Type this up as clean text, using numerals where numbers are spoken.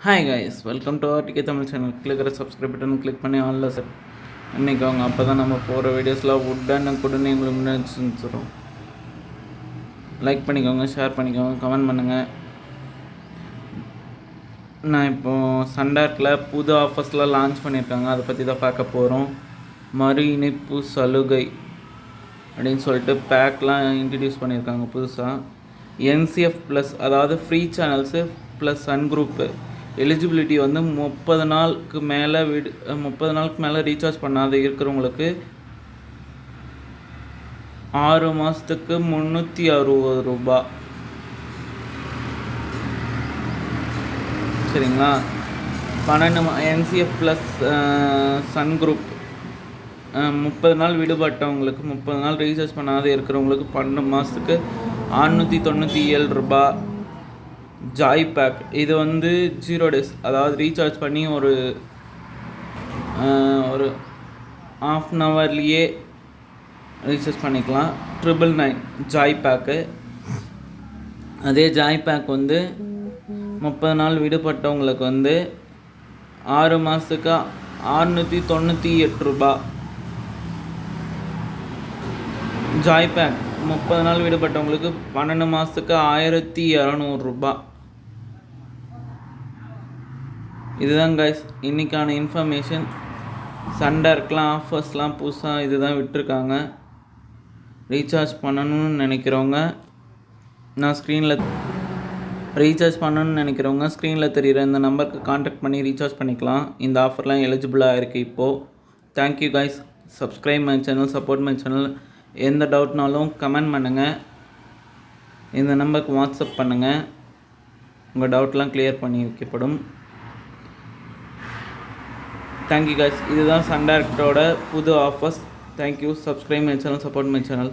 Hi guys, welcome to RTK Tamil channel. கிளிக்கிற subscribe button click பண்ணி ஆன்ல செட் பண்ணிக்கோங்க. அப்போ தான் நம்ம போகிற வீடியோஸில் உடனே உங்களுக்கு முன்னாடி செஞ்சிடும். லைக் பண்ணிக்கோங்க, ஷேர் பண்ணிக்கோங்க, கமெண்ட் பண்ணுங்கள். நான் இப்போது சண்டார்க்கில் புது ஆஃபர்ஸ்லாம் லான்ச் பண்ணியிருக்காங்க. அதை பற்றி தான் பார்க்க போகிறோம். மறு இணைப்பு சலுகை அப்படின்னு சொல்லிட்டு பேக்லாம் இன்ட்ரடியூஸ் பண்ணியிருக்காங்க புதுசாக. NCF ப்ளஸ், அதாவது free channels plus Sun group eligibility வந்து 30 நாளுக்கு மேலே ரீசார்ஜ் பண்ணாத இருக்கிறவங்களுக்கு 6 மாதத்துக்கு 360 ரூபா. சரிங்களா? 12 NCF ப்ளஸ் சன் குரூப் 30 நாள் விடுபட்டவங்களுக்கு, 30 நாள் ரீசார்ஜ் பண்ணாத இருக்கிறவங்களுக்கு 12 மாதத்துக்கு 697 ரூபா. ஜாய் பேக் இது வந்து 0 days, அதாவது ரீசார்ஜ் பண்ணி ஒரு ½ an hourலேயே ரீசார்ஜ் பண்ணிக்கலாம். 999 ஜாய் பேக்கு. அதே ஜாய் பேக் வந்து 30 நாள் விடுபட்டவங்களுக்கு வந்து 6 மாதத்துக்கு 698 ரூபா. ஜாய் பேக் 30 நாள் விடுபட்டவங்களுக்கு 12 மாதத்துக்கு 1200 ரூபா. இதுதான் கைஸ் இன்றைக்கான இன்ஃபர்மேஷன். சண்டார்க்கெலாம் ஆஃபர்ஸ்லாம் புதுசாக இதுதான் விட்டுருக்காங்க. ரீசார்ஜ் பண்ணணும்னு நினைக்கிறவங்க ஸ்க்ரீனில் தெரிகிற இந்த நம்பருக்கு கான்டாக்ட் பண்ணி ரீசார்ஜ் பண்ணிக்கலாம். இந்த ஆஃபர்லாம் எலிஜிபிளாக இருக்குது இப்போது. Thank you guys. Subscribe my channel, support my channel. எந்த டவுட்னாலும் கமெண்ட் பண்ணுங்கள். இந்த நம்பருக்கு வாட்ஸ்அப் பண்ணுங்கள். உங்கள் டவுட்லாம் கிளியர் பண்ணி வைக்கப்படும். Thank you guys. இதுதான் சண்டார்க்கோட புது offers. Thank you. Subscribe my channel, support my channel.